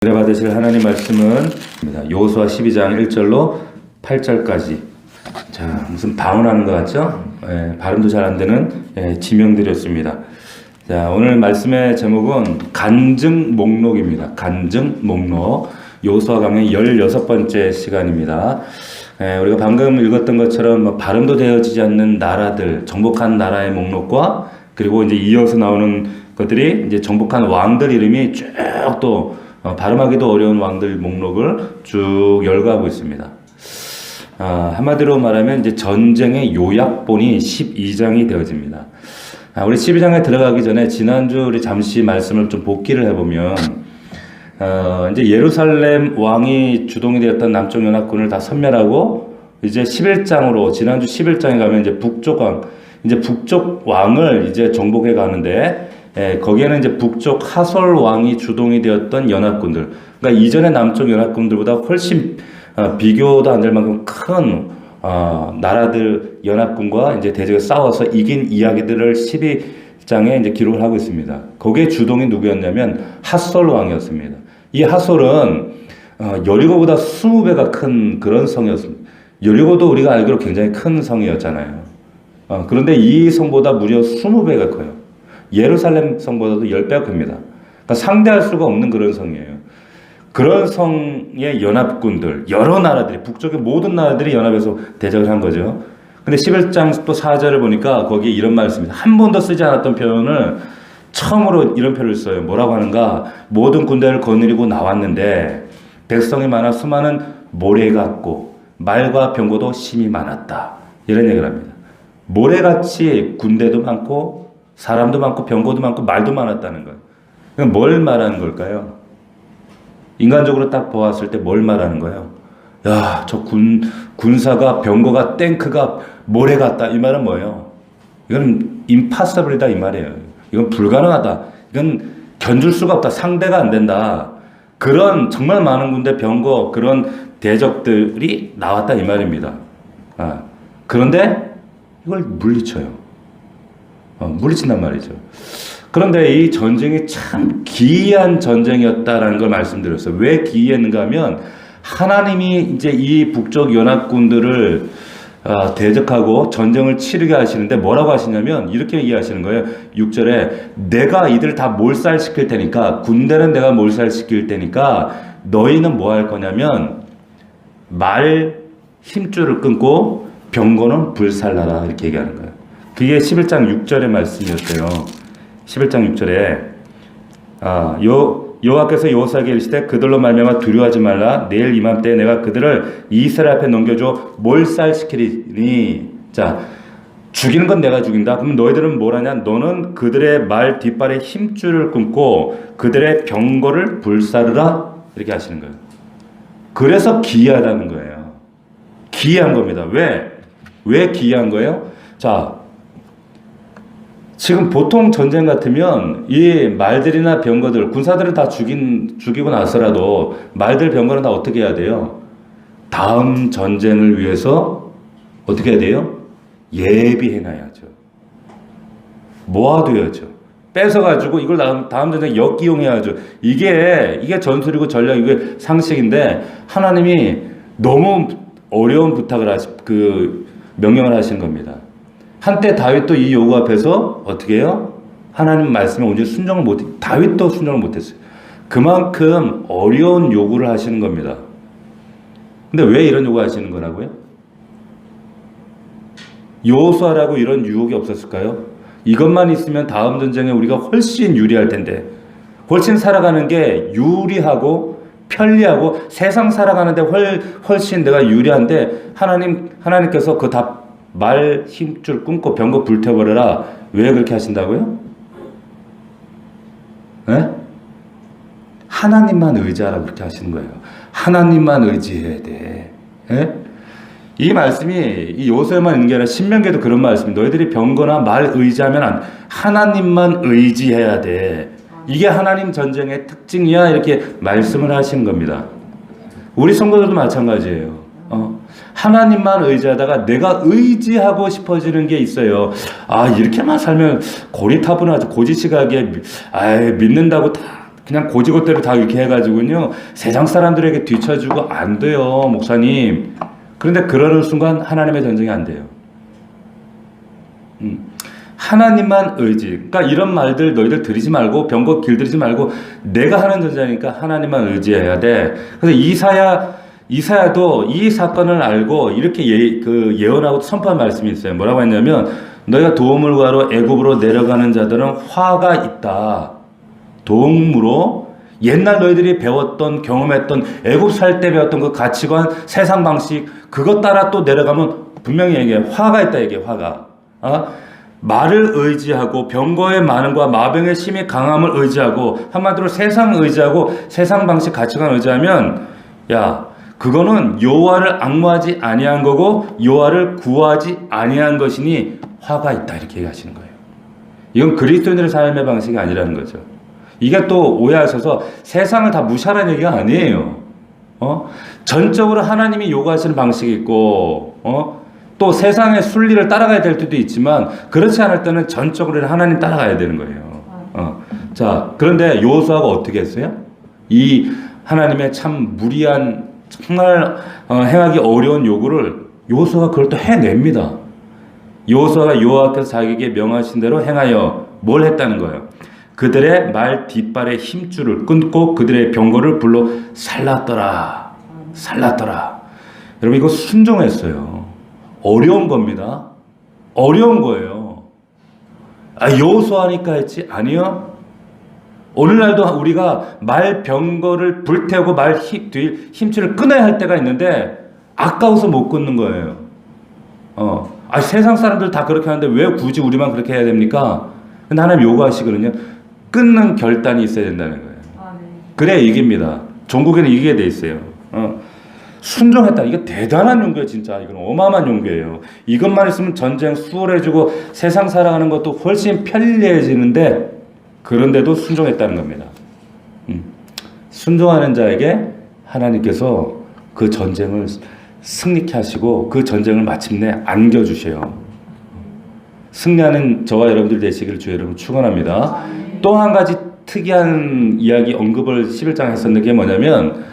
은혜 받으실 하나님 말씀은 여호수아 12장 1절로 8절까지. 자, 무슨 방언하는 것 같죠? 발음도 잘 안 되는 지명들이었습니다. 자, 오늘 말씀의 제목은 간증 목록입니다. 간증 목록. 여호수아 강의 16번째 시간입니다. 우리가 방금 읽었던 것처럼 발음도 되어지지 않는 나라들, 정복한 나라의 목록과 그리고 이제 이어서 나오는 것들이 이제 정복한 왕들 이름이 쭉 또 발음하기도 어려운 왕들 목록을 쭉 열거하고 있습니다. 한마디로 말하면 이제 전쟁의 요약본이 12장이 되어집니다. 우리 12장에 들어가기 전에 지난주 우리 잠시 말씀을 좀 복기를 해보면 이제 예루살렘 왕이 주동이 되었던 남쪽 연합군을 다 섬멸하고 이제 11장으로 지난주 11장에 가면 이제 북쪽 왕을 이제 정복해 가는데 거기에는 이제 북쪽 하솔 왕이 주동이 되었던 연합군들, 그러니까 이전의 남쪽 연합군들보다 훨씬 비교도 안 될 만큼 큰 나라들 연합군과 이제 대적에 싸워서 이긴 이야기들을 12장에 이제 기록을 하고 있습니다. 거기에 주동이 누구였냐면 하솔 왕이었습니다. 이 하솔은 여리고보다 20배가 큰 그런 성이었습니다. 여리고도 우리가 알기로 굉장히 큰 성이었잖아요. 그런데 이 성보다 무려 20배가 커요. 예루살렘 성보다도 10배가 큽니다. 그러니까 상대할 수가 없는 그런 성이에요. 그런 성의 연합군들, 여러 나라들이, 북쪽의 모든 나라들이 연합해서 대적을 한 거죠. 근데 11장 또 4절을 보니까 거기에 이런 말씀입니다. 한 번도 쓰지 않았던 표현을 처음으로 이런 표현을 써요. 뭐라고 하는가? 모든 군대를 거느리고 나왔는데 백성이 많아 수많은 모래 같고 말과 병거도 심히 많았다. 이런 얘기를 합니다. 모래같이 군대도 많고 사람도 많고 병거도 많고 말도 많았다는 거예요. 그럼 뭘 말하는 걸까요? 인간적으로 딱 보았을 때 뭘 말하는 거예요? 야, 저 군사가 병거가 탱크가 모래 같다. 이 말은 뭐예요? 이건 impossible이다 이 말이에요. 이건 불가능하다. 이건 견줄 수가 없다. 상대가 안 된다. 그런 정말 많은 군대 병거 그런 대적들이 나왔다 이 말입니다. 그런데 이걸 물리쳐요. 물리친단 말이죠. 그런데 이 전쟁이 참 기이한 전쟁이었다라는 걸 말씀드렸어요. 왜 기이했는가 하면 하나님이 이제 이 북쪽 연합군들을 대적하고 전쟁을 치르게 하시는데 뭐라고 하시냐면 이렇게 얘기하시는 거예요. 6절에 내가 이들을 다 몰살시킬 테니까, 군대는 내가 몰살시킬 테니까 너희는 뭐 할 거냐면 말 힘줄을 끊고 병거는 불살라라 이렇게 얘기하는 거예요. 그게 11장 6절의 말씀이었어요. 11장 6절에 여호와께서 여호수아에게 이르시되 그들로 말미암아 두려워하지 말라. 내일 이맘때에 내가 그들을 이스라엘 앞에 넘겨줘 몰살시키리니. 자, 죽이는 건 내가 죽인다. 그럼 너희들은 뭘 하냐? 너는 그들의 말 뒷발에 힘줄을 끊고 그들의 병거를 불사르라. 이렇게 하시는 거예요. 그래서 기이하다는 거예요. 기이한 겁니다. 왜 기이한 거예요? 자, 지금 보통 전쟁 같으면 이 말들이나 병거들, 군사들을 다 죽이고 나서라도 말들, 병거는 다 어떻게 해야 돼요? 다음 전쟁을 위해서 어떻게 해야 돼요? 예비해놔야죠. 모아둬야죠. 뺏어가지고 이걸 다음 전쟁에 역기용해야죠. 이게 전술이고 전략, 이게 상식인데 하나님이 너무 어려운 부탁을 명령을 하시는 겁니다. 한때 다윗도 이 요구 앞에서 어떻게 해요? 하나님 말씀에 온전히 순종을 다윗도 순종을 못했어요. 그만큼 어려운 요구를 하시는 겁니다. 근데 왜 이런 요구 하시는 거라고요? 여호수아라고 이런 유혹이 없었을까요? 이것만 있으면 다음 전쟁에 우리가 훨씬 유리할 텐데, 훨씬 살아가는 게 유리하고 편리하고 세상 살아가는데 훨씬 내가 유리한데 하나님께서 그거 다 말 힘줄 끊고 병거 불태워버려라. 왜 그렇게 하신다고요? 네? 하나님만 의지하라고 그렇게 하시는 거예요. 하나님만 의지해야 돼. 네? 이 말씀이 이 여호수아만 있는 게 아니라 신명기에도 그런 말씀이 너희들이 병거나 말 의지하면 하나님만 의지해야 돼. 이게 하나님 전쟁의 특징이야. 이렇게 말씀을 하시는 겁니다. 우리 성도들도 마찬가지예요. 하나님만 의지하다가 내가 의지하고 싶어지는 게 있어요. 이렇게만 살면 고리타분하죠. 고지식하게 믿는다고 다 그냥 고지고대로 다 이렇게 해가지고요 세상 사람들에게 뒤처주고 안 돼요, 목사님. 그런데 그러는 순간 하나님의 전쟁이 안 돼요. 하나님만 의지. 그러니까 이런 말들 너희들 들이지 말고 병거 길들이지 말고 내가 하는 전쟁이니까 하나님만 의지해야 돼. 그래서 이사야도 이 사건을 알고 이렇게 예언하고 선포한 말씀이 있어요. 뭐라고 했냐면 너희가 도움을 구하러 애굽으로 내려가는 자들은 화가 있다. 도움으로 옛날 너희들이 배웠던 경험했던 애굽 살 때 배웠던 그 가치관, 세상 방식 그것 따라 또 내려가면 분명히 얘기해. 화가 있다 얘기해. 화가. 말을 의지하고 병거의 많음과 마병의 심히 강함을 의지하고 한마디로 세상 의지하고 세상 방식 가치관 의지하면 야 그거는 여호와를 앙무하지 아니한 거고 여호와를 구하지 아니한 것이니 화가 있다 이렇게 얘기하시는 거예요. 이건 그리스도인들의 삶의 방식이 아니라는 거죠. 이게 또 오해하셔서 세상을 다 무시하라는 얘기가 아니에요. 전적으로 하나님이 요구하시는 방식이 있고 또 세상의 순리를 따라가야 될 때도 있지만 그렇지 않을 때는 전적으로 하나님 따라가야 되는 거예요. 자, 그런데 여호수아가 어떻게 했어요? 이 하나님의 참 무리한 정말 행하기 어려운 요구를 여호수아가 그걸 또 해냅니다. 여호수아가 여호와께서 자기에게 명하신 대로 행하여 뭘 했다는 거예요? 그들의 말 뒷발의 힘줄을 끊고 그들의 병거를 불로 살랐더라. 여러분 이거 순종했어요. 어려운 겁니다. 어려운 거예요. 여호수아니까 했지? 아니요. 오늘날도 우리가 말 병거를 불태우고 말 힘줄을 끊어야 할 때가 있는데 아까워서 못 끊는 거예요. 세상 사람들 다 그렇게 하는데 왜 굳이 우리만 그렇게 해야 됩니까? 근데 하나님 요구하시거든요. 끊는 결단이 있어야 된다는 거예요. 네. 그래야 이깁니다. 종국에는 이기게 돼 있어요. 순종했다. 이거 대단한 용기예요, 진짜. 이건 어마어마한 용기예요. 이것만 있으면 전쟁 수월해지고 세상 살아가는 것도 훨씬 편리해지는데 그런데도 순종했다는 겁니다. 순종하는 자에게 하나님께서 그 전쟁을 승리케 하시고 그 전쟁을 마침내 안겨주셔요. 승리하는 저와 여러분들 되시기를 주의 이름으로 축원합니다. 또 한 가지 특이한 이야기 언급을 11장에 했었는데 그게 뭐냐면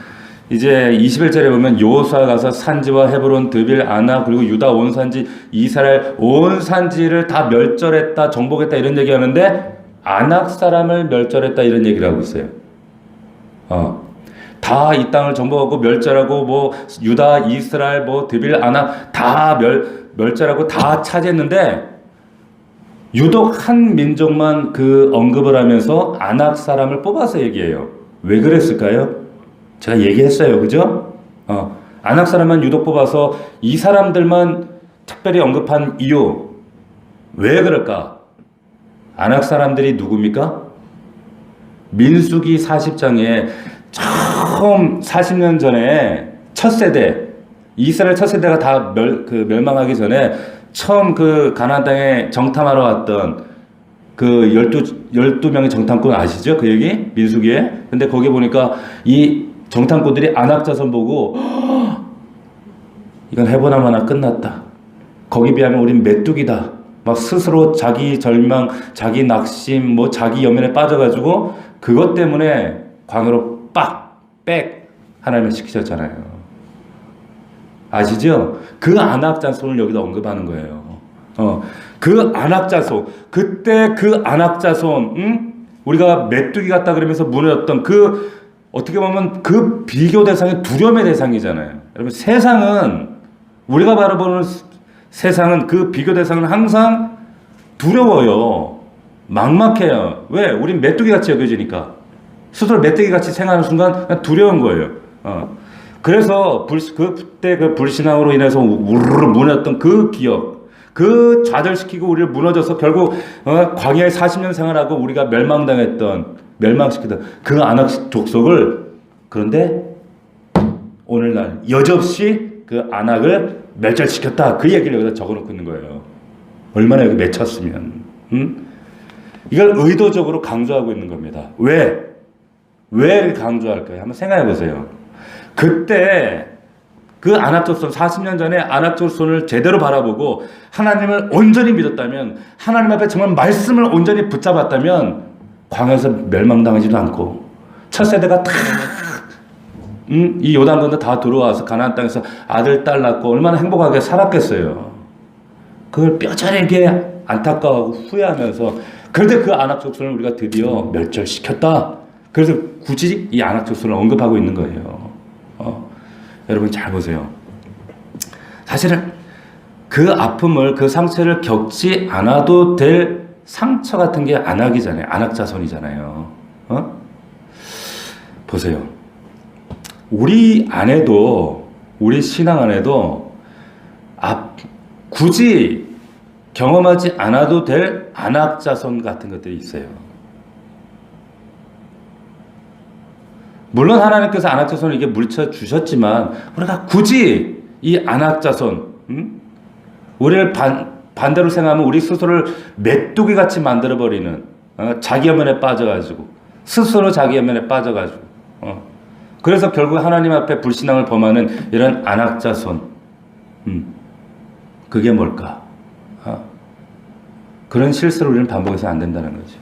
이제 21절에 보면 여호수아 가서 산지와 헤브론, 드빌, 아나 그리고 유다 온 산지, 이스라엘 온 산지를 다 멸절했다, 정복했다 이런 얘기하는데 아낙 사람을 멸절했다 이런 얘기를 하고 있어요. 다 이 땅을 정복하고 멸절하고 뭐 유다, 이스라엘, 뭐 드빌, 아낙 다 멸절하고 다 차지했는데 유독 한 민족만 그 언급을 하면서 아낙 사람을 뽑아서 얘기해요. 왜 그랬을까요? 제가 얘기했어요. 그죠? 아낙 사람만 유독 뽑아서 이 사람들만 특별히 언급한 이유. 왜 그럴까? 아낙 사람들이 누굽니까? 민수기 40장에 처음 40년 전에 첫 세대, 이스라엘 첫 세대가 다 멸망하기 전에 처음 그 가나안 땅에 정탐하러 왔던 그 12명의 정탐꾼 아시죠? 그 얘기? 민수기에. 근데 거기 보니까 이 정탐꾼들이 아낙 자손 보고 이건 해보나마나 끝났다. 거기 비하면 우린 메뚜기다. 막 스스로 자기 절망, 자기 낙심, 뭐 자기 염연에 빠져가지고 그것 때문에 광야로 빽 하나님을 시키셨잖아요. 아시죠? 그 아낙 자손을 여기다 언급하는 거예요. 그 아낙 자손, 그때 그 아낙 자손, 우리가 메뚜기 같다 그러면서 무너졌던 그 어떻게 보면 그 비교 대상이 두려움의 대상이잖아요. 여러분 세상은 우리가 바라보는 세상은 그 비교 대상은 항상 두려워요. 막막해요. 왜? 우린 메뚜기같이 여겨지니까. 스스로 메뚜기같이 생각하는 순간 그냥 두려운 거예요. 그래서 그때 그 불신앙으로 인해서 우르르 무너졌던 그 기억, 그 좌절시키고 우리를 무너져서 결국 광야에 40년 생활하고 우리가 멸망시키던 그 아낙 족속을 그런데 오늘날 여지없이 그 아낙을 멸절시켰다. 그 얘기를 여기다 적어놓고 있는 거예요. 얼마나 여기 맺혔으면. 이걸 의도적으로 강조하고 있는 겁니다. 왜 강조할까요? 한번 생각해 보세요. 그때 그 아낙 족손 40년 전에 아낙 족손을 제대로 바라보고 하나님을 온전히 믿었다면 하나님 앞에 정말 말씀을 온전히 붙잡았다면 광야에서 멸망당하지도 않고 첫 세대가 다 이 요단 건너 다 들어와서 가나안 땅에서 아들 딸 낳고 얼마나 행복하게 살았겠어요. 그걸 뼈저리게 안타까워하고 후회하면서 그런데 그 안악 족속을 우리가 드디어 멸절시켰다. 그래서 굳이 이 안악 족속을 언급하고 있는 거예요. 여러분 잘 보세요. 사실은 그 아픔을 그 상처를 겪지 않아도 될 상처 같은 게 안악이잖아요. 안악 자손이잖아요. 보세요. 우리 안에도 우리 신앙 안에도 굳이 경험하지 않아도 될 안악 자손 같은 것들이 있어요. 물론 하나님께서 안악 자손을 이게 물쳐 주셨지만 우리가 굳이 이 안악 자손, 우리를 반대로 생각하면 우리 스스로를 메뚜기 같이 만들어 버리는 자기 연면에 빠져가지고 스스로 자기 연면에 빠져가지고 그래서 결국 하나님 앞에 불신앙을 범하는 이런 안악 자손, 그게 뭘까? 그런 실수를 우리는 반복해서 안 된다는 거죠.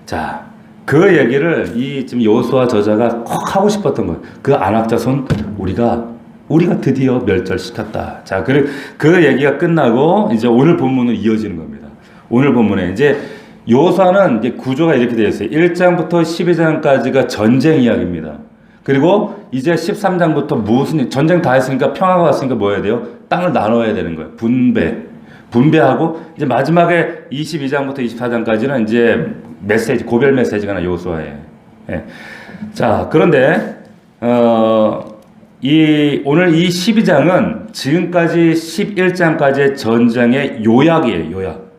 자, 그 얘기를 지금 여호수아 저자가 꼭 하고 싶었던 거예요. 그 안악 자손 우리가 드디어 멸절시켰다. 자, 그 얘기가 끝나고 이제 오늘 본문으로 이어지는 겁니다. 오늘 본문에 이제 여호수아는 이제 구조가 이렇게 되어 있어요. 1장부터 12장까지가 전쟁 이야기입니다. 그리고 이제 13장부터 전쟁 다 했으니까 평화가 왔으니까 뭐 해야 돼요? 땅을 나눠야 되는 거예요. 분배하고 이제 마지막에 22장부터 24장까지는 이제 고별 메시지가 나 여호수아에. 예. 자, 그런데 오늘 이 12장은 지금까지 11장까지의 전쟁의 요약이에요. 요약.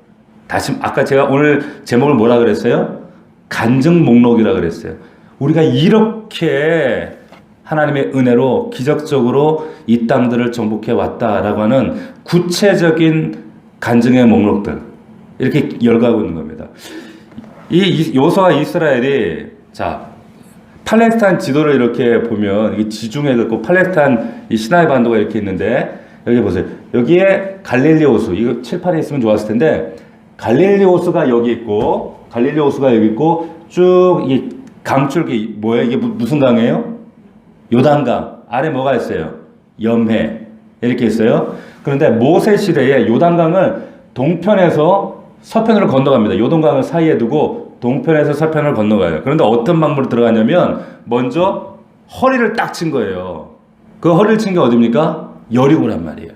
다시 아까 제가 오늘 제목을 뭐라 그랬어요? 간증 목록이라 그랬어요. 우리가 이렇게 하나님의 은혜로 기적적으로 이 땅들을 정복해 왔다라고 하는 구체적인 간증의 목록들 이렇게 열거하고 있는 겁니다. 이 여호수아와 이스라엘이 자 팔레스타인 지도를 이렇게 보면 이게 지중해 있고 팔레스타인 이 시나이 반도가 이렇게 있는데 여기 보세요. 여기에 갈릴리 호수 이거 칠판에 있으면 좋았을 텐데 갈릴리 호수가 여기 있고 쭉 이 강줄기 뭐예요? 이게 무슨 강이에요? 요단강. 아래 뭐가 있어요? 염해. 이렇게 있어요. 그런데 모세 시대에 요단강을 동편에서 서편으로 건너갑니다. 요단강을 사이에 두고 동편에서 서편을 건너가요. 그런데 어떤 방법으로 들어가냐면 먼저 허리를 딱 친 거예요. 그 허리를 친 게 어디입니까? 여리고란 말이에요.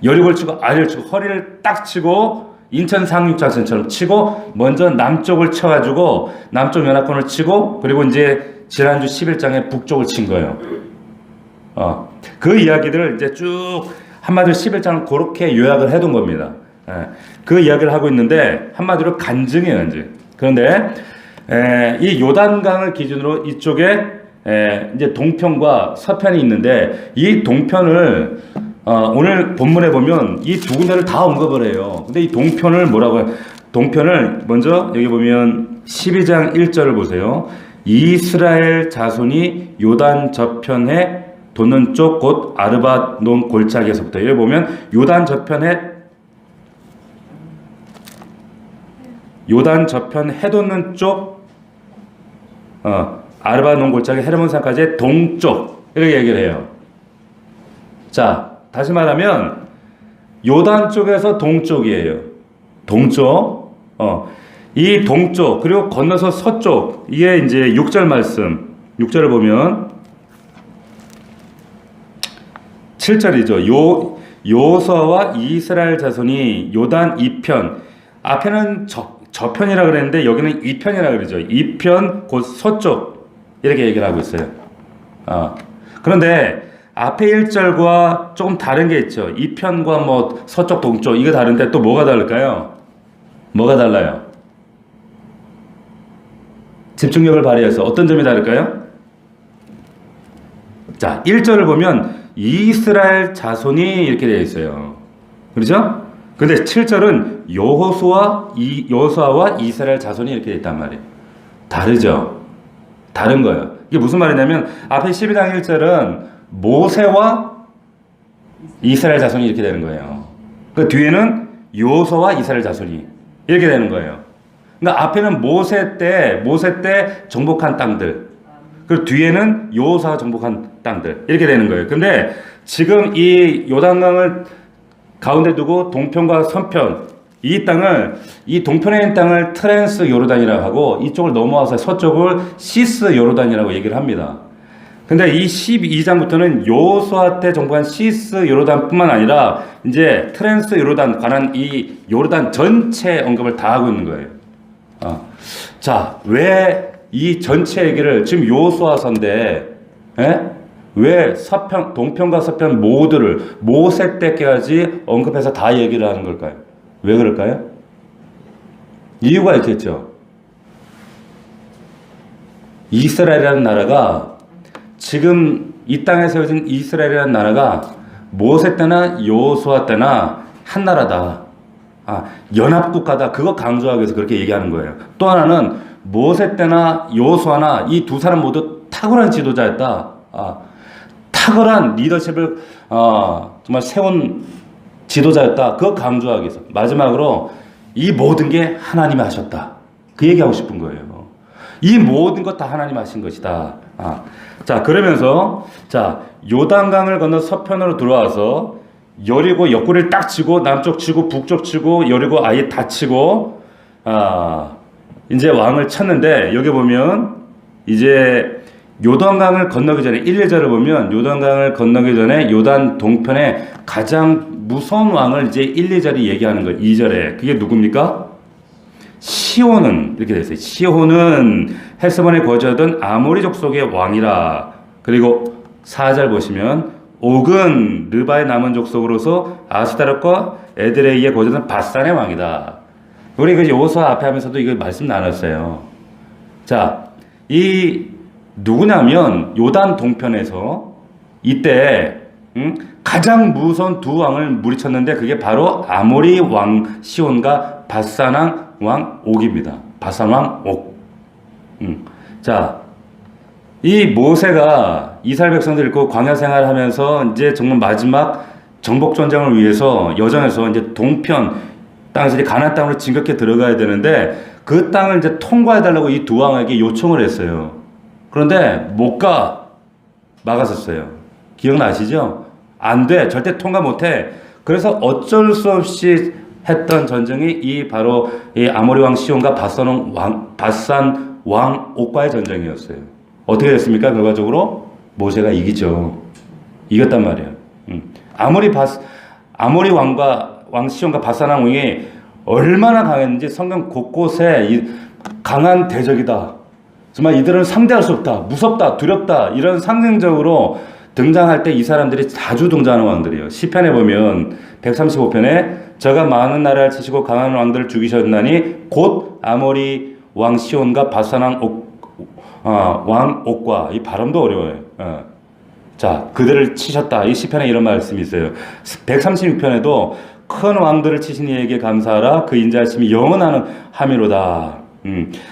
여리고를 치고 아래를 치고 허리를 딱 치고 인천 상륙작전처럼 치고 먼저 남쪽을 쳐가지고 남쪽 연합군을 치고 그리고 이제 지난주 11장에 북쪽을 친 거예요. 그 이야기들을 이제 쭉 한마디로 11장을 그렇게 요약을 해둔 겁니다. 그 이야기를 하고 있는데 한마디로 간증이에요. 그런데 이 요단강을 기준으로 이쪽에 이제 동편과 서편이 있는데 이 동편을 오늘 본문에 보면 이 두 군데를 다 언급을 해요. 근데 이 동편을 뭐라고 해요? 동편을 먼저 여기 보면 12장 1절을 보세요. 이스라엘 자손이 요단 저편에 돋는 쪽 곧 아르바논 골짜기에서부터 여기 보면 요단 저편 해돋는 쪽 아르바논 골짜기 헤르몬산까지의 동쪽 이렇게 얘기를 해요. 자 다시 말하면 요단 쪽에서 동쪽이에요. 동쪽. 이 동쪽 그리고 건너서 서쪽 이게 이제 6절 말씀 6절을 보면 7절이죠. 여호수아와 이스라엘 자손이 요단 이편 앞에는 저편이라 그랬는데 여기는 이편이라 그러죠. 이편 곧 서쪽 이렇게 얘기를 하고 있어요. 그런데 앞에 1절과 조금 다른 게 있죠. 이편과 뭐 서쪽 동쪽 이거 다른데 또 뭐가 다를까요? 뭐가 달라요? 집중력을 발휘해서 어떤 점이 다를까요? 자 1절을 보면 이스라엘 자손이 이렇게 되어 있어요. 그렇죠? 근데 7절은 여호수아와 이스라엘 자손이 이렇게 되어 있단 말이에요. 다르죠? 다른 거예요. 이게 무슨 말이냐면 앞에 12장 1절은 모세와 이스라엘 자손이 이렇게 되는 거예요. 그 뒤에는 여호수아와 이스라엘 자손이 이렇게 되는 거예요. 그러니까 앞에는 모세 때 정복한 땅들, 그리고 뒤에는 여호수아가 정복한 땅들 이렇게 되는 거예요. 근데 지금 이 요단강을 가운데 두고 동편과 서편 이 동편에 있는 땅을 트랜스 요르단이라고 하고 이쪽을 넘어와서 서쪽을 시스 요르단이라고 얘기를 합니다. 근데 이 12장부터는 여호수아 때 정복한 시스 요르단뿐만 아니라 이제 트랜스 요르단 관한 이 요르단 전체 언급을 다 하고 있는 거예요. 자, 왜 이 전체 얘기를 지금 여호수아서인데 왜 동편과 서편 모두를 모세 때까지 언급해서 다 얘기를 하는 걸까요? 왜 그럴까요? 이유가 있겠죠. 이스라엘이라는 나라가 지금 이 땅에 세워진 이스라엘이라는 나라가 모세 때나 여호수아 때나 한 나라다. 연합국가다. 그거 강조하기 위해서 그렇게 얘기하는 거예요. 또 하나는 모세 때나 여호수아나 이 두 사람 모두 탁월한 지도자였다. 탁월한 리더십을 정말 세운 지도자였다. 그거 강조하기 위해서. 마지막으로 이 모든 게 하나님이 하셨다. 그 얘기하고 싶은 거예요. 이 모든 것 다 하나님이 하신 것이다. 자, 그러면서 요단강을 건너 서편으로 들어와서 여리고 옆구리를 딱 치고 남쪽 치고 북쪽 치고 여리고 아예 다 치고 이제 왕을 쳤는데 여기 보면 이제 요단강을 건너기 전에 1, 2절을 보면 요단강을 건너기 전에 요단 동편에 가장 무서운 왕을 이제 1, 2절이 얘기하는 거예요. 2절에 그게 누굽니까? 시온은 이렇게 되어 있어요. 시온은 헤스본에 거주하던 아모리 족속의 왕이라. 그리고 4절 보시면 옥은 르바의 남은 족속으로서 아스타롯과 에드레이에 거주하던 바산의 왕이다. 우리 그 여호수아 앞에 하면서도 이거 말씀 나눴어요. 자, 이 누구냐면 요단 동편에서 이때 가장 무서운 두 왕을 물리쳤는데 그게 바로 아모리 왕 시온과 바산 왕 옥입니다. 바산 왕 옥. 자, 이 모세가 이스라엘 백성들 있고 광야 생활하면서 이제 정말 마지막 정복 전쟁을 위해서 여정에서 이제 동편 땅에서 이제 가나안 땅으로 진격해 들어가야 되는데 그 땅을 이제 통과해 달라고 이 두 왕에게 요청을 했어요. 그런데 못 가. 막았었어요. 기억나시죠? 안 돼. 절대 통과 못 해. 그래서 어쩔 수 없이 했던 전쟁이 바로 이 아모리 왕 시온과 바산 왕 옥과의 전쟁이었어요. 어떻게 됐습니까? 결과적으로 모세가 이기죠. 이겼단 말이에요. 아모리 왕 시온과 바산 왕이 얼마나 강했는지 성경 곳곳에 강한 대적이다. 정말 이들은 상대할 수 없다. 무섭다. 두렵다. 이런 상징적으로 등장할 때 이 사람들이 자주 등장하는 왕들이에요. 시편에 보면 135편에 저가 많은 나라를 치시고 강한 왕들을 죽이셨나니 곧 아모리 왕 시온과 바산 왕 옥과 이 발음도 어려워요. 자, 그들을 치셨다. 이 시편에 이런 말씀이 있어요. 136편에도 큰 왕들을 치신 이에게 감사하라. 그 인자하심이 영원한 함이로다.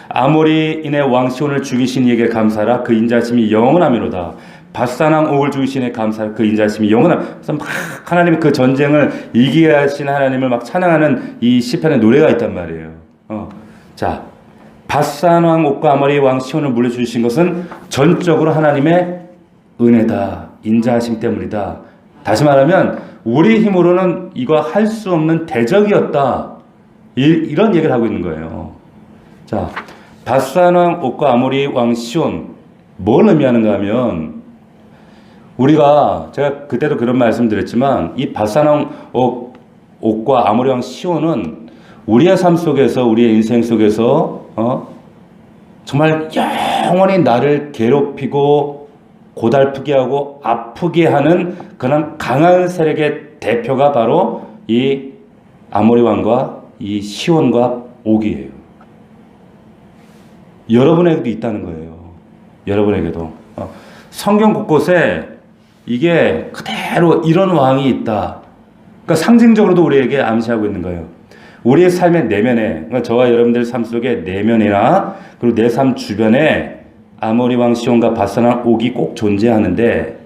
아모리인의 왕 시온을 죽이신 이에게 감사하라. 그 인자하심이 영원함이로다. 바산 왕 옥을 죽이신 이에게 감사하라. 그 인자하심이 영원함. 그래서 막 하나님이 그 전쟁을 이기게 하신 하나님을 막 찬양하는 이 시편에 노래가 있단 말이에요. 자, 바산 왕 옥과 아모리 왕 시온을 물려주신 것은 전적으로 하나님의 은혜다. 인자하심 때문이다. 다시 말하면 우리 힘으로는 이거 할 수 없는 대적이었다. 이런 얘기를 하고 있는 거예요. 자, 바산 왕 옥과 아모리 왕 시온 뭘 의미하는가 하면 제가 그때도 그런 말씀 드렸지만 이 바산 왕 옥과 아모리 왕 시온은 우리의 삶 속에서 우리의 인생 속에서 정말 영원히 나를 괴롭히고 고달프게 하고 아프게 하는 그런 강한 세력의 대표가 바로 이 아모리 왕과 이 시온과 옥이에요. 여러분에게도 있다는 거예요. 여러분에게도. 성경 곳곳에 이게 그대로 이런 왕이 있다. 그러니까 상징적으로도 우리에게 암시하고 있는 거예요. 우리의 삶의 내면에, 그러니까 저와 여러분들 삶 속의 내면이나 그리고 내 삶 주변에 아모리 왕 시온과 바산 왕 옥이 꼭 존재하는데,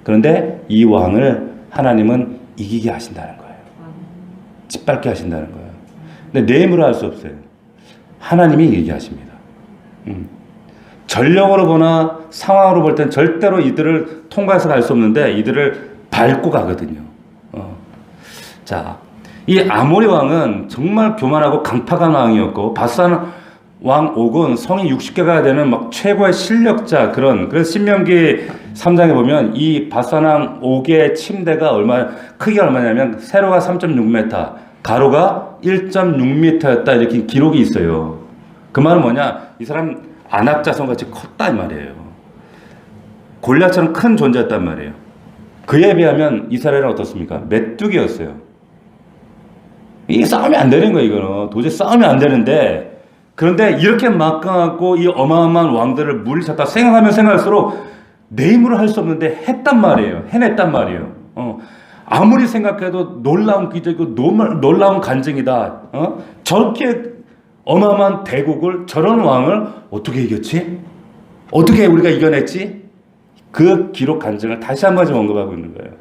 그런데 이 왕을 하나님은 이기게 하신다는 거예요. 짓밟게 하신다는 거예요. 근데 내 힘으로 할 수 없어요. 하나님이 얘기하십니다. 전력으로 보나 상황으로 볼 땐 절대로 이들을 통과해서 갈 수 없는데 이들을 밟고 가거든요. 자, 이 아모리 왕은 정말 교만하고 강팍한 왕이었고 바산 왕 옥은 성이 60개가 되는 막 최고의 실력자 그래서 신명기 3장에 보면 이 바산 왕 옥의 침대가 크기가 얼마냐면 세로가 3.6m, 가로가 1.6m였다 이렇게 기록이 있어요. 그 말은 뭐냐? 이 사람 안악자손 같이 컸다 이 말이에요. 골리앗처럼 큰 존재였단 말이에요. 그에 비하면 이스라엘은 어떻습니까? 메뚜기였어요. 이게 싸움이 안 되는 거예요. 이거는 도저히 싸움이 안 되는데, 그런데 이렇게 막강하고 이 어마어마한 왕들을 물리쳤다 생각하면 생각할수록 내 힘으로 할 수 없는데 했단 말이에요. 해냈단 말이에요. 아무리 생각해도 놀라운 기적이고 놀라운 간증이다. 저렇게 어마어마한 대국을 저런 왕을 어떻게 이겼지? 어떻게 우리가 이겨냈지? 그 기록 간증을 다시 한 번 좀 언급하고 있는 거예요.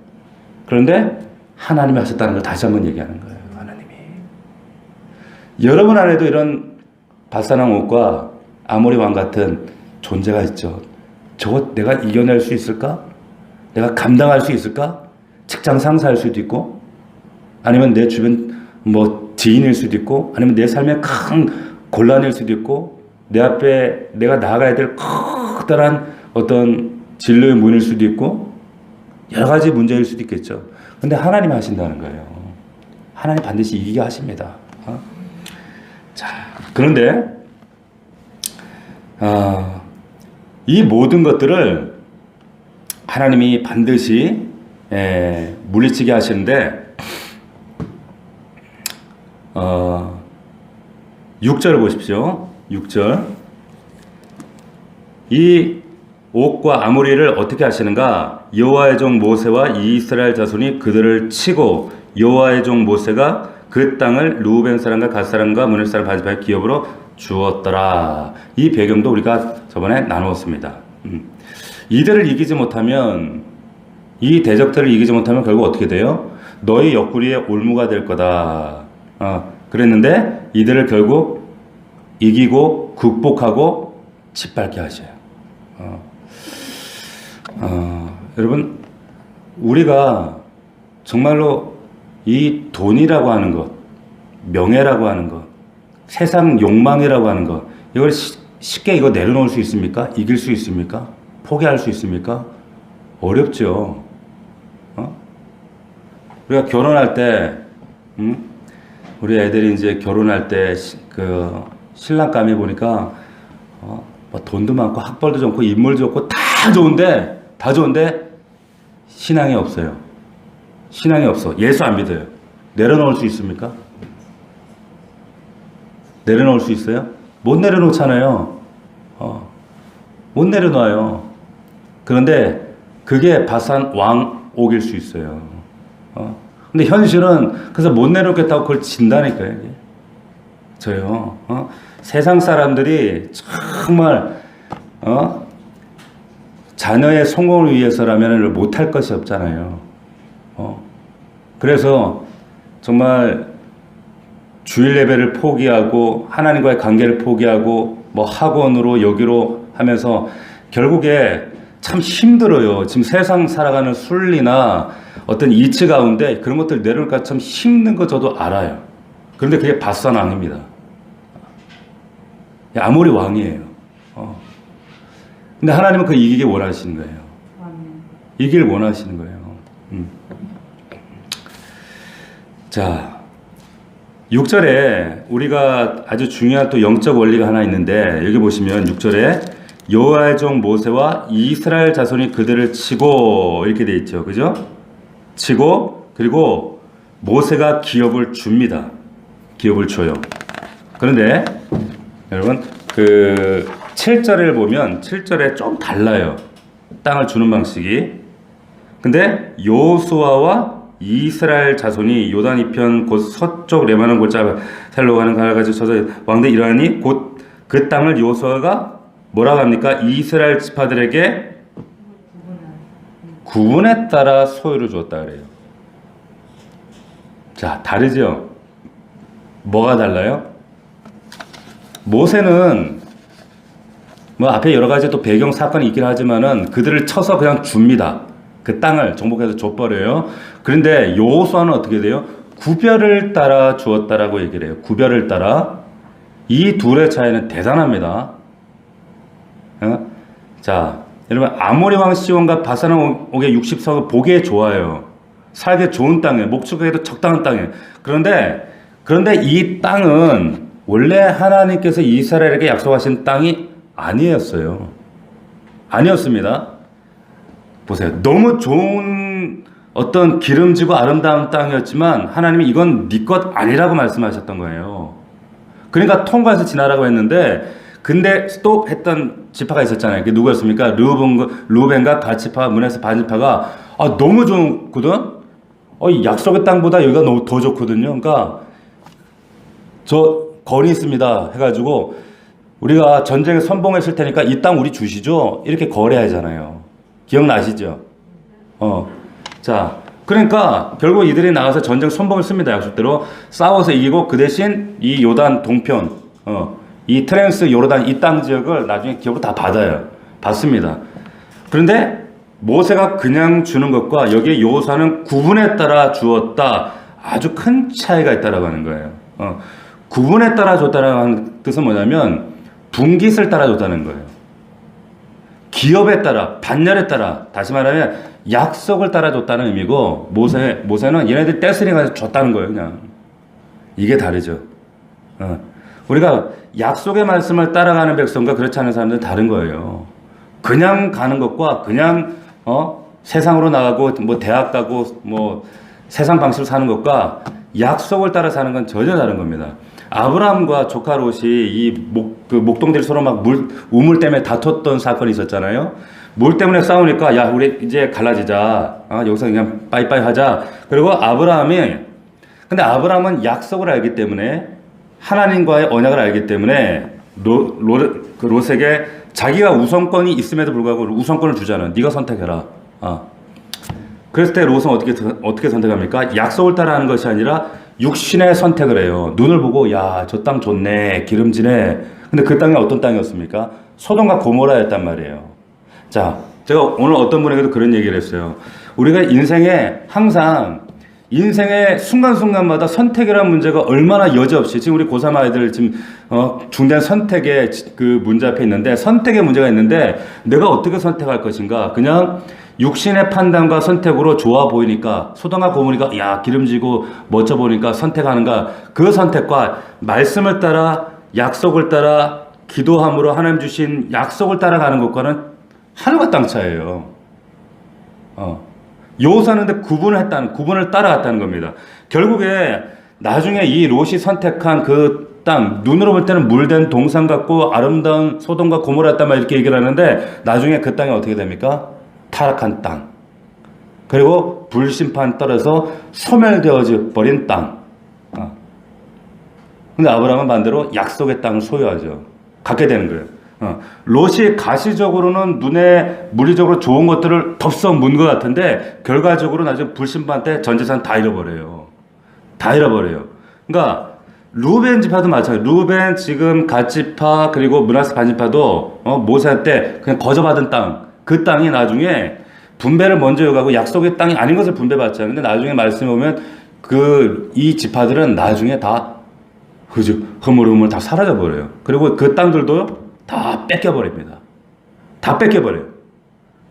그런데 하나님이 하셨다는 걸 다시 한 번 얘기하는 거예요. 하나님이. 여러분 안에도 이런 바산 옥과 아모리 왕 같은 존재가 있죠. 저거 내가 이겨낼 수 있을까? 내가 감당할 수 있을까? 직장 상사일 수도 있고, 아니면 내 주변 지인일 수도 있고, 아니면 내 삶의 큰 곤란일 수도 있고, 내 앞에 내가 나아가야 될 커다란 어떤 진로의 문일 수도 있고, 여러 가지 문제일 수도 있겠죠. 근데 하나님이 하신다는 거예요. 하나님 반드시 이기게 하십니다. 자, 그런데 이 모든 것들을 하나님이 반드시 물리치게 하시는데 6절을 보십시오. 6절. 이 옥과 아모리를 어떻게 하시는가? 여호와의 종 모세와 이스라엘 자손이 그들을 치고 여호와의 종 모세가 그 땅을 루벤 사람과 갓 사람과 문할 사람 바지바의 기업으로 주었더라. 이 배경도 우리가 저번에 나누었습니다. 이들을 이기지 못하면, 이 대적들을 이기지 못하면 결국 어떻게 돼요? 너희 옆구리에 올무가 될 거다. 그랬는데 이들을 결국 이기고 극복하고 짓밟게 하셔요. 여러분, 우리가 정말로 이 돈이라고 하는 것, 명예라고 하는 것, 세상 욕망이라고 하는 것, 이걸 쉽게 이거 내려놓을 수 있습니까? 이길 수 있습니까? 포기할 수 있습니까? 어렵죠. 우리가 결혼할 때, 우리 애들이 이제 결혼할 때 그 신랑감이 보니까 뭐 돈도 많고 학벌도 좋고 인물도 좋고 다 좋은데 신앙이 없어요. 신앙이 없어. 예수 안 믿어요. 내려놓을 수 있습니까? 내려놓을 수 있어요? 못 내려놓잖아요. 못 내려놔요. 그런데 그게 바산 왕 옥일 수 있어요. 근데 현실은 그래서 못 내려놓겠다고 그걸 진다니까요. 이게. 저요. 세상 사람들이 정말 자녀의 성공을 위해서라면 못할 것이 없잖아요. 그래서 정말 주일 예배를 포기하고 하나님과의 관계를 포기하고 뭐 학원으로 여기로 하면서 결국에 참 힘들어요. 지금 세상 살아가는 순리나 어떤 이치 가운데 그런 것들 내려놓을까 참 힘든 거 저도 알아요. 그런데 그게 바산 왕입니다. 아모리 왕이에요. 근데 하나님은 그 이기길 원하시는 거예요. 이기길 원하시는 거예요. 자, 6절에 우리가 아주 중요한 또 영적 원리가 하나 있는데, 여기 보시면 6절에 여호와의 종 모세와 이스라엘 자손이 그들을 치고 이렇게 돼 있죠. 그죠? 치고, 그리고 모세가 기업을 줍니다. 기업을 줘요. 그런데 여러분, 그 7절을 보면 7절에 좀 달라요. 땅을 주는 방식이. 근데 여호수아와 이스라엘 자손이 요단 이편 곧 서쪽 레바논 골짜 살로 가는 가를 가지고 서서 왕들 이러하니 곧 그 땅을 여호수아가 뭐라고 합니까? 이스라엘 지파들에게 구분에 따라 소유를 주었다 그래요. 자, 다르죠? 뭐가 달라요? 모세는 뭐 앞에 여러 가지 또 배경 사건이 있긴 하지만은 그들을 쳐서 그냥 줍니다. 그 땅을 정복해서 줘버려요. 그런데 여호수아는 어떻게 돼요? 구별을 따라 주었다라고 얘기를 해요. 구별을 따라. 이 둘의 차이는 대단합니다. 자, 여러분 아모리 왕 시온과 바산 옥의 60석은 보기에 좋아요. 살기 좋은 땅에, 목축에도 적당한 땅에. 그런데 이 땅은 원래 하나님께서 이스라엘에게 약속하신 땅이 아니었어요. 아니었습니다. 보세요. 너무 좋은 어떤 기름지고 아름다운 땅이었지만 하나님이 이건 네 것 아니라고 말씀하셨던 거예요. 그러니까 통과해서 지나라고 했는데 근데 스톱 했던 지파가 있었잖아요. 그게 누구였습니까? 르우벤과 갓지파, 므낫세 반지파가 너무 좋거든? 약속의 땅보다 여기가 너무 더 좋거든요. 그러니까 저 거리 있습니다 해가지고 우리가 전쟁에 선봉했을 테니까 이 땅 우리 주시죠? 이렇게 거래하잖아요. 기억나시죠? 자, 그러니까 결국 이들이 나가서 전쟁 선봉을 씁니다. 약속대로 싸워서 이기고 그 대신 이 요단 동편, 이 트랜스 요르단 이 땅 지역을 나중에 기업으로 다 받습니다. 그런데 모세가 그냥 주는 것과 여기에 여호수아는 구분에 따라 주었다. 아주 큰 차이가 있다라고 하는 거예요. 구분에 따라 줬다라는 하는 뜻은 뭐냐면 분깃을 따라 줬다는 거예요. 기업에 따라, 반열에 따라, 다시 말하면 약속을 따라 줬다는 의미고 모세는 얘네들 떼쓰리 가서 줬다는 거예요. 그냥 이게 다르죠. 우리가 약속의 말씀을 따라가는 백성과 그렇지 않은 사람들은 다른 거예요. 그냥 가는 것과 그냥 세상으로 나가고 뭐 대학 가고 뭐 세상 방식으로 사는 것과 약속을 따라 사는 건 전혀 다른 겁니다. 아브라함과 조카 롯이 이 목동들이 서로 막 우물 때문에 다퉜던 사건이 있었잖아요. 물 때문에 싸우니까 야 우리 이제 갈라지자. 여기서 그냥 빠이빠이 하자. 그리고 근데 아브라함은 약속을 알기 때문에 하나님과의 언약을 알기 때문에 롯에게 자기가 우선권이 있음에도 불구하고 우선권을 주잖아. 네가 선택해라. 그랬을 때 롯은 어떻게 선택합니까? 약속을 따라하는 것이 아니라 육신의 선택을 해요. 눈을 보고 야, 저 땅 좋네. 기름지네. 근데 그 땅이 어떤 땅이었습니까? 소돔과 고모라였단 말이에요. 자, 제가 오늘 어떤 분에게도 그런 얘기를 했어요. 우리가 항상 인생의 순간순간마다 선택이라는 문제가 얼마나 여지없이 지금 우리 고3 아이들 지금 중대한 선택의 그 문제 앞에 있는데 선택의 문제가 있는데 내가 어떻게 선택할 것인가 그냥 육신의 판단과 선택으로 좋아 보이니까 소돔과 고모리가 야 기름지고 멋져 보니까 선택하는가 그 선택과 말씀을 따라 약속을 따라 기도함으로 하나님 주신 약속을 따라가는 것과는 하늘과 땅 차이예요. 여호수아는 구분을 따라갔다는 겁니다. 결국에 나중에 이 롯이 선택한 그 땅, 눈으로 볼 때는 물된 동산 같고 아름다운 소돔과 고모라였단 말 이렇게 얘기를 하는데 나중에 그 땅이 어떻게 됩니까? 타락한 땅. 그리고 불심판 떨어서 소멸되어져 버린 땅. 근데 아브라함은 반대로 약속의 땅을 소유하죠. 갖게 되는 거예요. 롯이 가시적으로는 눈에 물리적으로 좋은 것들을 덥석 문 것 같은데 결과적으로 나중에 불심판 때 전 재산 다 잃어버려요. 그러니까 루벤 지파도 마찬가지예요. 루벤 지금 갓지파 그리고 므낫세 반지파도 모세한테 그냥 거저받은 땅, 그 땅이 나중에 분배를 먼저 요구하고 약속의 땅이 아닌 것을 분배받잖아요. 근데 나중에 말씀해 보면 이 지파들은 나중에 다 흐물흐물 다 사라져 버려요. 그리고 그 땅들도 다 뺏겨버립니다. 다 뺏겨버려요.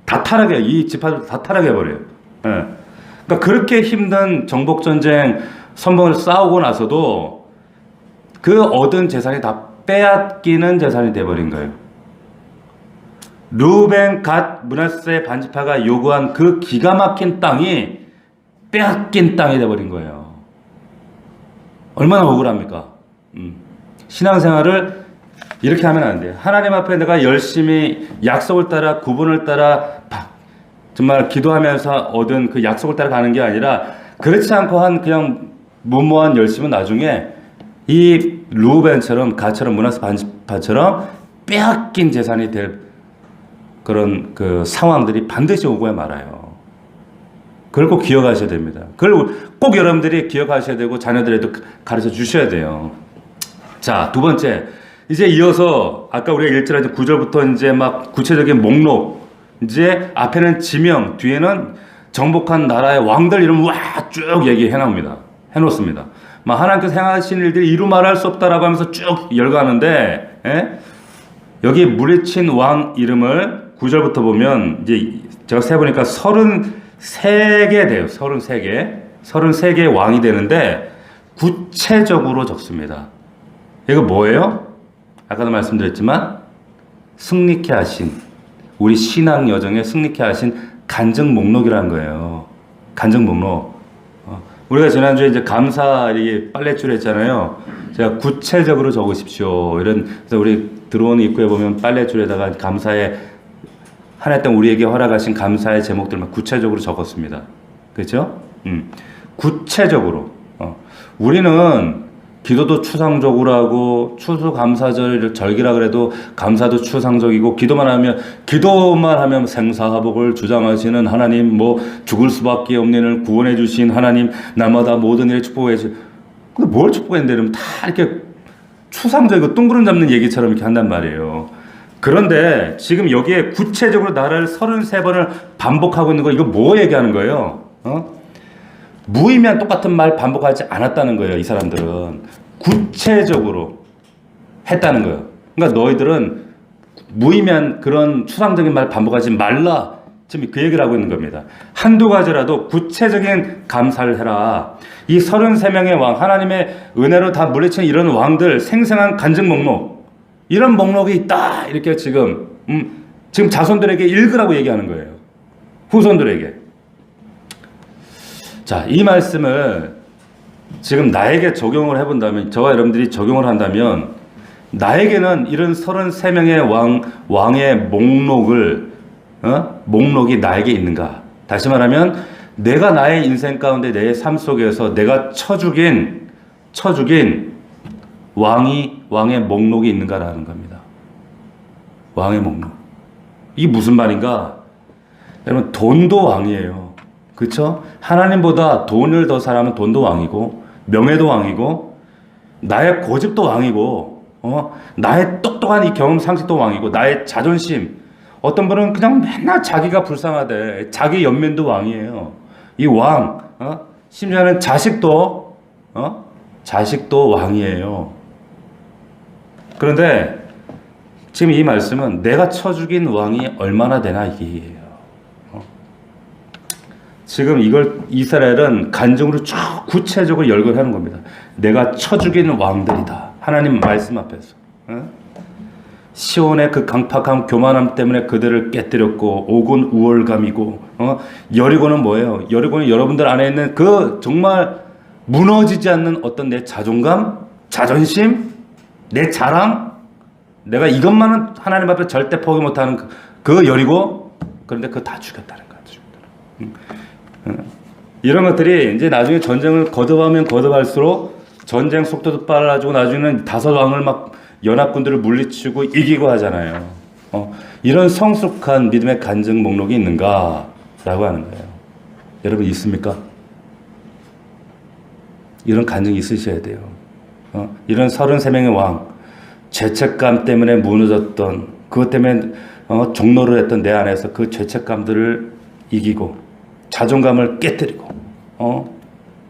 다 타락해요. 이 지파들도 다 타락해버려요. 그러니까 그렇게 힘든 정복전쟁 선봉을 싸우고 나서도 그 얻은 재산이 다 빼앗기는 재산이 돼버린 거예요. 르우벤, 갓, 므낫세 반지파가 요구한 그 기가 막힌 땅이 빼앗긴 땅이 돼버린 거예요. 얼마나 억울합니까? 신앙생활을 이렇게 하면 안 돼요. 하나님 앞에 내가 열심히 약속을 따라 구분을 따라 정말 기도하면서 얻은 그 약속을 따라 가는 게 아니라 그렇지 않고 한 그냥 무모한 열심은 나중에 이 르우벤처럼 갓처럼 므낫세 반지파처럼 빼앗긴 재산이 될 그런 그 상황들이 반드시 오고야 말아요. 그걸 꼭 기억하셔야 됩니다. 그걸 꼭 여러분들이 기억하셔야 되고 자녀들에도 가르쳐 주셔야 돼요. 자, 두 번째. 이제 이어서 아까 우리가 읽지라 9절부터 이제 막 구체적인 목록, 이제 앞에는 지명, 뒤에는 정복한 나라의 왕들 이름 와 쭉 얘기해 나옵니다. 해놓습니다. 막 하나님께서 행하신 일들이 이루 말할 수 없다라고 하면서 쭉 열거하는데, 예? 여기 물리친 왕 이름을 9절부터 보면 이제 제가 세보니까 33개 돼요. 33개. 33개의 왕이 되는데 구체적으로 적습니다. 이거 뭐예요? 아까도 말씀드렸지만 승리케 하신, 우리 신앙 여정에 승리케 하신 간증 목록이라는 거예요. 간증 목록. 우리가 지난주에 이제 감사 이 빨래줄 했잖아요. 제가 구체적으로 적으십시오. 그래서 우리 들어오는 입구에 보면 빨래줄에다가 감사의 한 해 동안 우리에게 허락하신 감사의 제목들만 구체적으로 적었습니다. 그렇죠? 구체적으로. 우리는 기도도 추상적으로 하고 추수감사절 절기라 그래도 감사도 추상적이고 기도만 하면 생사화복을 주장하시는 하나님, 뭐 죽을 수밖에 없는 일을 구원해 주신 하나님, 날마다 모든 일에 축복해 주신. 근데 뭘 축복했는데 이러면 다 이렇게 추상적이고 뚱그름 잡는 얘기처럼 이렇게 한단 말이에요. 그런데 지금 여기에 구체적으로 나를 33번을 반복하고 있는 거, 이거 뭐 얘기하는 거예요? 무의미한 똑같은 말 반복하지 않았다는 거예요. 이 사람들은 구체적으로 했다는 거예요. 그러니까 너희들은 무의미한 그런 추상적인 말 반복하지 말라, 지금 그 얘기를 하고 있는 겁니다. 한두 가지라도 구체적인 감사를 해라. 이 33명의 왕, 하나님의 은혜로 다 물리친 이런 왕들 생생한 간증 목록, 이런 목록이 있다, 이렇게 지금 자손들에게 읽으라고 얘기하는 거예요. 후손들에게. 자, 이 말씀을 지금 나에게 적용을 해본다면, 저와 여러분들이 적용을 한다면, 나에게는 이런 33명의 왕의 목록이 나에게 있는가? 다시 말하면, 내가 나의 인생 가운데 내 삶 속에서 내가 쳐죽인 왕의 목록이 있는가라는 겁니다. 왕의 목록. 이게 무슨 말인가? 여러분, 돈도 왕이에요. 그렇죠? 하나님보다 돈을 더 사랑하면 돈도 왕이고, 명예도 왕이고, 나의 고집도 왕이고, 나의 똑똑한 이 경험 상식도 왕이고, 나의 자존심. 어떤 분은 그냥 맨날 자기가 불쌍하대. 자기 연민도 왕이에요. 이 왕, 심지어는 자식도 왕이에요. 그런데 지금 이 말씀은 내가 쳐죽인 왕이 얼마나 되나 이게예요. 지금 이걸 이스라엘은 간증으로 쭉 구체적으로 열거하는 겁니다. 내가 쳐죽인 왕들이다. 하나님 말씀 앞에서. 시온의 그 강팍함, 교만함 때문에 그들을 깨뜨렸고, 옥은 우월감이고, 여리고는 뭐예요? 여리고는 여러분들 안에 있는 그 정말 무너지지 않는 어떤 내 자존감, 자존심, 내 자랑, 내가 이것만은 하나님 앞에 절대 포기 못하는 그 여리고, 그런데 그거 다 죽였다는 거죠. 이런 것들이 이제 나중에 전쟁을 거듭하면 거듭할수록 전쟁 속도도 빨라지고 나중에는 다섯 왕을 막 연합군들을 물리치고 이기고 하잖아요. 이런 성숙한 믿음의 간증 목록이 있는가라고 하는 거예요. 여러분 있습니까? 이런 간증이 있으셔야 돼요. 이런 33명의 왕, 죄책감 때문에 무너졌던, 그것 때문에 종노를 했던 내 안에서 그 죄책감들을 이기고 자존감을 깨뜨리고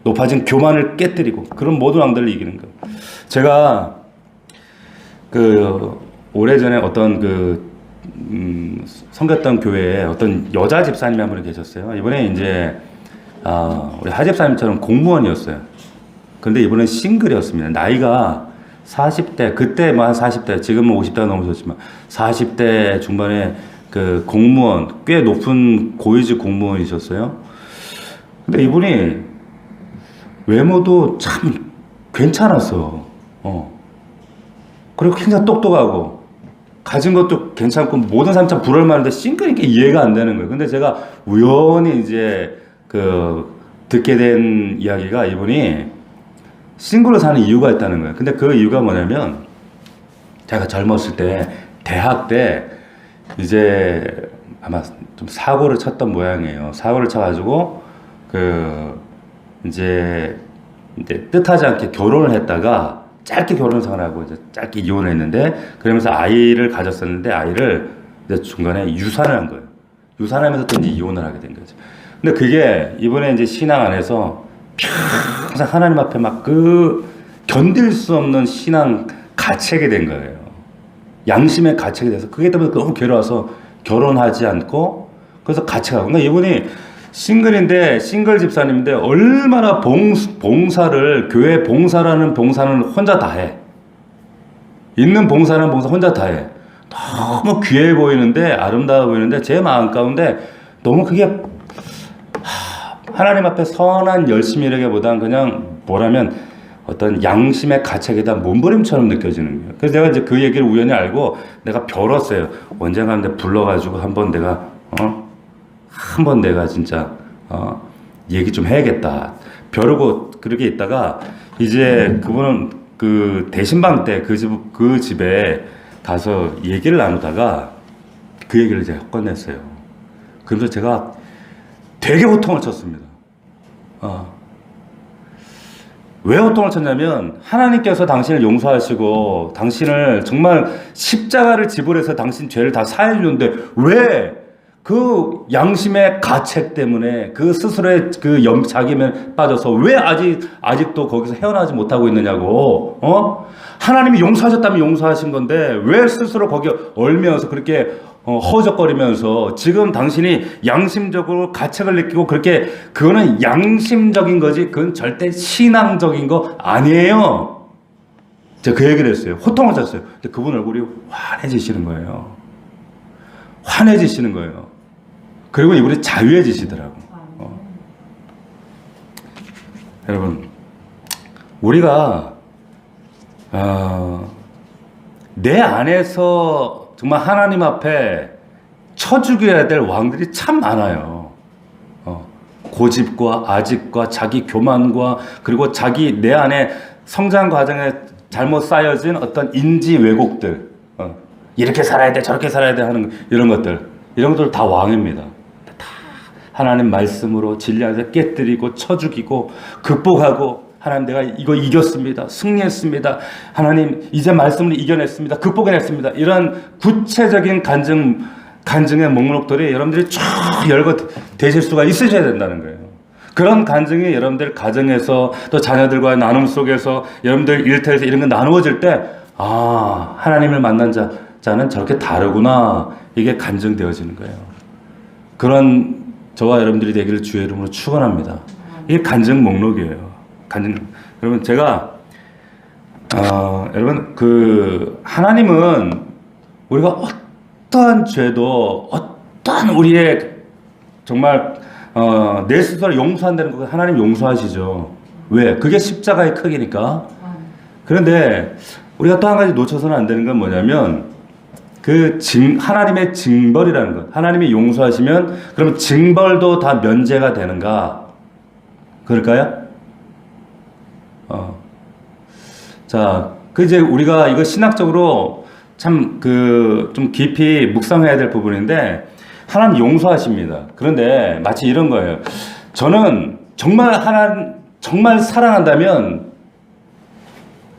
높아진 교만을 깨뜨리고 그런 모든 왕들을 이기는 거예요. 제가 오래전에 어떤 섬겼던 교회에 어떤 여자 집사님이 한 분이 계셨어요. 이번에 이제 우리 하 집사님처럼 공무원이었어요. 근데 이번엔 싱글이었습니다. 나이가 40대, 그때 한 40대, 지금은 50대가 넘으셨지만 40대 중반에 그 공무원, 꽤 높은 고위직 공무원이셨어요. 근데 이분이 외모도 참 괜찮았어. 그리고 굉장히 똑똑하고 가진 것도 괜찮고 모든 사람 참 부러울 만한데 싱글이니까 이해가 안 되는 거예요. 근데 제가 우연히 이제 듣게 된 이야기가, 이분이 싱글로 사는 이유가 있다는 거예요. 근데 그 이유가 뭐냐면, 제가 젊었을 때 대학 때 이제 아마 좀 사고를 쳤던 모양이에요. 사고를 쳐가지고 이제 뜻하지 않게 결혼을 했다가 짧게 결혼 생활하고 이제 짧게 이혼을 했는데 그러면서 아이를 가졌었는데 아이를 이제 중간에 유산을 한 거예요. 유산하면서 또 이제 이혼을 하게 된 거죠. 근데 그게 이번에 이제 신앙 안에서 평생 하나님 앞에 막 견딜 수 없는 신앙 가책이 된 거예요. 양심의 가책이 돼서 그게 때문에 너무 괴로워서 결혼하지 않고 그래서 가책하고. 그러니까 이분이 싱글인데 싱글 집사님인데 얼마나 봉사를 교회 봉사라는 봉사는 혼자 다 해. 있는 봉사라는 봉사 혼자 다 해. 너무 귀해 보이는데 아름다워 보이는데 제 마음 가운데 너무 그게 하나님 앞에 선한 열심이라기보다는 그냥 뭐라면 어떤 양심의 가책에다 몸부림처럼 느껴지는 거예요. 그래서 내가 이제 그 얘기를 우연히 알고 내가 벼렀어요. 언젠가 근데 불러가지고 한번 내가 한번 내가 진짜 얘기 좀 해야겠다. 벼르고 그렇게 있다가 이제 그분은 그 대신방 때 그 집에 가서 얘기를 나누다가 그 얘기를 제가 꺼냈어요. 그러면서 제가 되게 호통을 쳤습니다. 왜 호통을 쳤냐면 하나님께서 당신을 용서하시고 당신을 정말 십자가를 지불해서 당신 죄를 다 사해 주는데 왜 그 양심의 가책 때문에 그 스스로의 그 자기면 빠져서 왜 아직도 거기서 헤어나지 못하고 있느냐고. 하나님이 용서하셨다면 용서하신 건데 왜 스스로 거기에 얽매여서 그렇게 허우적거리면서 지금 당신이 양심적으로 가책을 느끼고 그렇게 그거는 양심적인 거지 그건 절대 신앙적인 거 아니에요. 제가 그 얘기를 했어요. 호통을 쳤어요. 근데 그분 얼굴이 환해지시는 거예요. 환해지시는 거예요. 그리고 이분이 자유해지시더라고. 여러분, 우리가 내 안에서 정말 하나님 앞에 쳐죽여야 될 왕들이 참 많아요. 고집과 아집과 자기 교만과 그리고 자기 내 안에 성장 과정에 잘못 쌓여진 어떤 인지 왜곡들, 이렇게 살아야 돼 저렇게 살아야 돼 하는 이런 것들 다 왕입니다. 다 하나님 말씀으로 진리 안에서 깨뜨리고 쳐죽이고 극복하고 하나님 내가 이거 이겼습니다. 승리했습니다. 하나님 이제 말씀으로 이겨냈습니다. 극복해냈습니다. 이런 구체적인 간증의 목록들이 여러분들이 쭉 열고 되실 수가 있으셔야 된다는 거예요. 그런 간증이 여러분들 가정에서 또 자녀들과의 나눔 속에서 여러분들 일터에서 이런 거 나누어질 때 하나님을 만난 자는 저렇게 다르구나 이게 간증되어지는 거예요. 그런 저와 여러분들이 되기를 주의 이름으로 축원합니다. 이게 간증 목록이에요. 여러분 제가 여러분 그 하나님은 우리가 어떠한 죄도 어떠한 우리의 정말 내 스스로 용서한다는 거 하나님 용서하시죠. 왜? 그게 십자가의 크기니까. 그런데 우리가 또 한 가지 놓쳐서는 안 되는 건 뭐냐면 하나님의 징벌이라는 것. 하나님이 용서하시면 그럼 징벌도 다 면제가 되는가? 그럴까요? 자, 이제 우리가 이거 신학적으로 참 좀 깊이 묵상해야 될 부분인데 하나님 용서하십니다. 그런데 마치 이런 거예요. 저는 정말 사랑한다면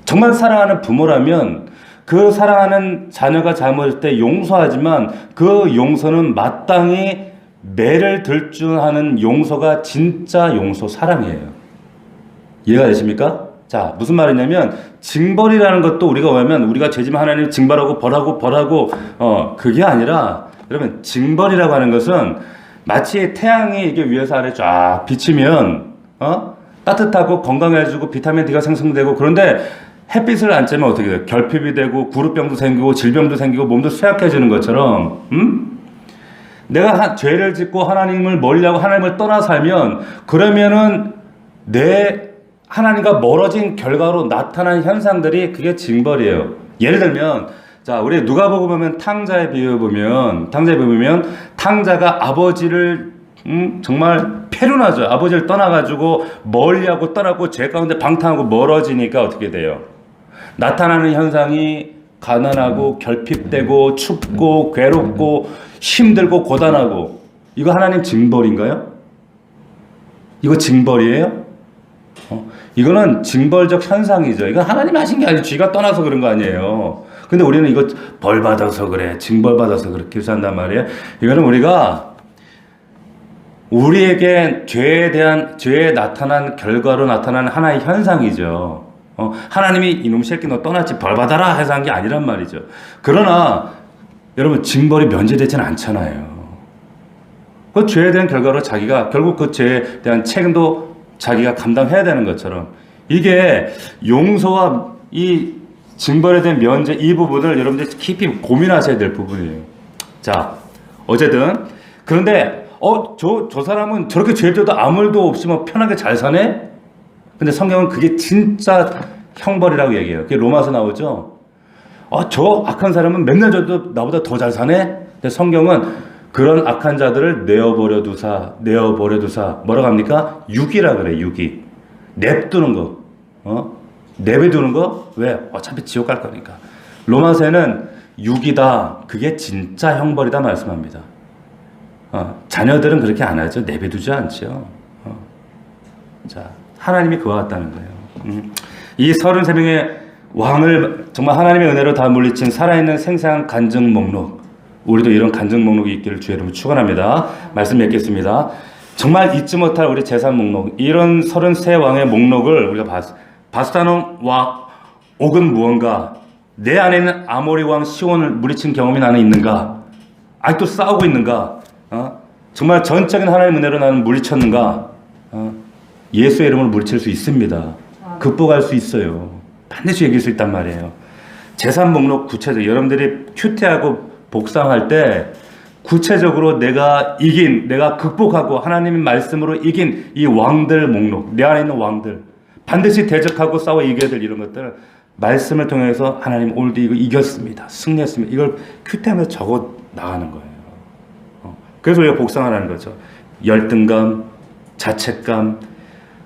정말 사랑하는 부모라면 그 사랑하는 자녀가 잘못할 때 용서하지만 그 용서는 마땅히 매를 들주하는 용서가 진짜 용서 사랑이에요. 이해가 되십니까? 자, 무슨 말이냐면 징벌이라는 것도 우리가 보면 우리가 죄지면 하나님 징벌하고 벌하고 그게 아니라 여러분 징벌이라고 하는 것은 마치 태양이 이게 위에서 아래 쫙 비치면 따뜻하고 건강해지고 비타민 D가 생성되고 그런데 햇빛을 안 쬐면 어떻게 돼요? 결핍이 되고 구루병도 생기고 질병도 생기고 몸도 쇠약해지는 것처럼 내가 죄를 짓고 하나님을 멀리하고 하나님을 떠나 살면 그러면은 내 하나님과 멀어진 결과로 나타난 현상들이 그게 징벌이에요. 예를 들면 자 우리 누가복음 보면 탕자의 비유 보면 탕자가 아버지를 정말 패륜하죠. 아버지를 떠나가지고 멀리하고 떠나고 죄 가운데 방탕하고 멀어지니까 어떻게 돼요? 나타나는 현상이 가난하고 결핍되고 춥고 괴롭고 힘들고 고단하고 이거 하나님 징벌인가요? 이거 징벌이에요? 이거는 징벌적 현상이죠. 이건 하나님이 하신 게 아니고 쥐가 떠나서 그런 거 아니에요. 근데 우리는 이거 벌 받아서 그래, 징벌 받아서 그렇게 산단 말이에요. 이거는 우리에게 죄에 나타난 결과로 나타나는 하나의 현상이죠. 하나님이 이놈 새끼 너 떠났지 벌 받아라 해서 한 게 아니란 말이죠. 그러나 여러분 징벌이 면제되지는 않잖아요. 그 죄에 대한 결과로 자기가 결국 그 죄에 대한 책임도 자기가 감당해야 되는 것처럼 이게 용서와 이 징벌에 대한 면제 이 부분을 여러분들이 깊이 고민하셔야 될 부분이에요. 자, 어쨌든 그런데 저 사람은 저렇게 죄도 아무 일도 없이 뭐 편하게 잘 사네? 근데 성경은 그게 진짜 형벌이라고 얘기해요. 그게 로마서 나오죠. 저 악한 사람은 맨날 저도 나보다 더 잘 사네? 근데 성경은 그런 악한 자들을 내어버려 두사 뭐라고 합니까? 유기라 그래. 유기. 냅두는 거. 내버두는 거? 왜? 어차피 지옥 갈 거니까. 로마서에는 유기다. 그게 진짜 형벌이다 말씀합니다. 자녀들은 그렇게 안 하죠. 내버두지 않죠. 자, 하나님이 그와 같다는 거예요. 이 33명의 왕을 정말 하나님의 은혜로 다 물리친 살아있는 생생한 간증 목록. 우리도 이런 간증 목록이 있기를 주의 이름으로 축원합니다. 말씀 맺겠습니다. 정말 잊지 못할 우리 재산 목록. 이런 33왕의 목록을 우리가 바스다논 왕 옥은 무언가? 내 안에 있는 아모리 왕 시온을 물리친 경험이 나는 있는가? 아직도 싸우고 있는가? 정말 전적인 하나님의 은혜로 나는 물리쳤는가? 예수의 이름으로 물리칠 수 있습니다. 극복할 수 있어요. 반드시 이길 수 있단 말이에요. 재산 목록 구체적 여러분들이 큐티하고 복상할 때 구체적으로 내가 극복하고 하나님의 말씀으로 이긴 이 왕들 목록, 내 안에 있는 왕들 반드시 대적하고 싸워 이겨야 될 이런 것들 말씀을 통해서 하나님 오늘도 이거 이겼습니다. 승리했습니다. 이걸 큐티하면서 적어 나가는 거예요. 그래서 우리가 복상하라는 거죠. 열등감, 자책감,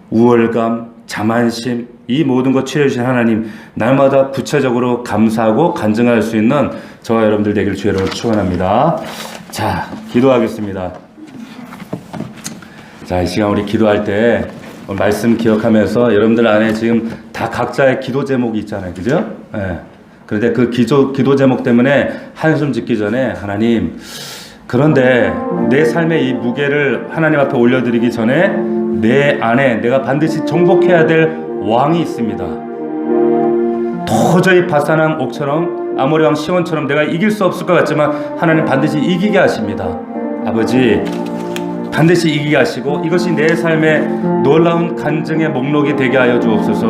우월감, 자만심 이 모든 것 치료해주신 하나님 날마다 구체적으로 감사하고 간증할 수 있는 저와 여러분들 되기를 주의 이름으로 축원합니다. 자, 기도하겠습니다. 자, 이 시간 우리 기도할 때 말씀 기억하면서 여러분들 안에 지금 다 각자의 기도 제목이 있잖아요. 그죠? 예. 그런데 그 기도 제목 때문에 한숨 짓기 전에 하나님 그런데 내 삶의 이 무게를 하나님 앞에 올려드리기 전에 내 안에 내가 반드시 정복해야 될 왕이 있습니다. 도저히 바산왕 옥처럼 아모리 왕 시온처럼 내가 이길 수 없을 것 같지만 하나님 반드시 이기게 하십니다. 아버지 반드시 이기게 하시고 이것이 내 삶의 놀라운 간증의 목록이 되게 하여 주옵소서.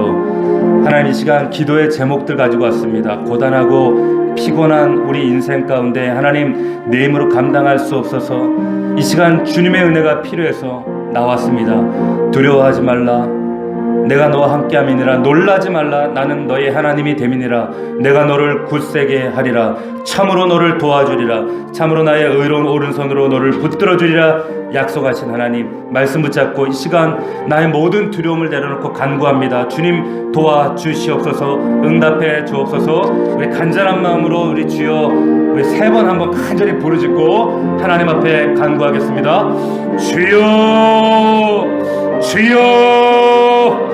하나님 이 시간 기도의 제목들 가지고 왔습니다. 고단하고 피곤한 우리 인생 가운데 하나님 내 힘으로 감당할 수 없어서 이 시간 주님의 은혜가 필요해서 나왔습니다. 두려워하지 말라. 내가 너와 함께함이니라. 놀라지 말라. 나는 너의 하나님이 됨이니라. 내가 너를 굳세게 하리라. 참으로 너를 도와주리라. 참으로 나의 의로운 오른손으로 너를 붙들어 주리라. 약속하신 하나님 말씀 붙잡고 이 시간 나의 모든 두려움을 내려놓고 간구합니다. 주님 도와주시옵소서. 응답해 주옵소서. 우리 간절한 마음으로 우리 주여 우리 세 번 한번 간절히 부르짖고 하나님 앞에 간구하겠습니다. 주여 주여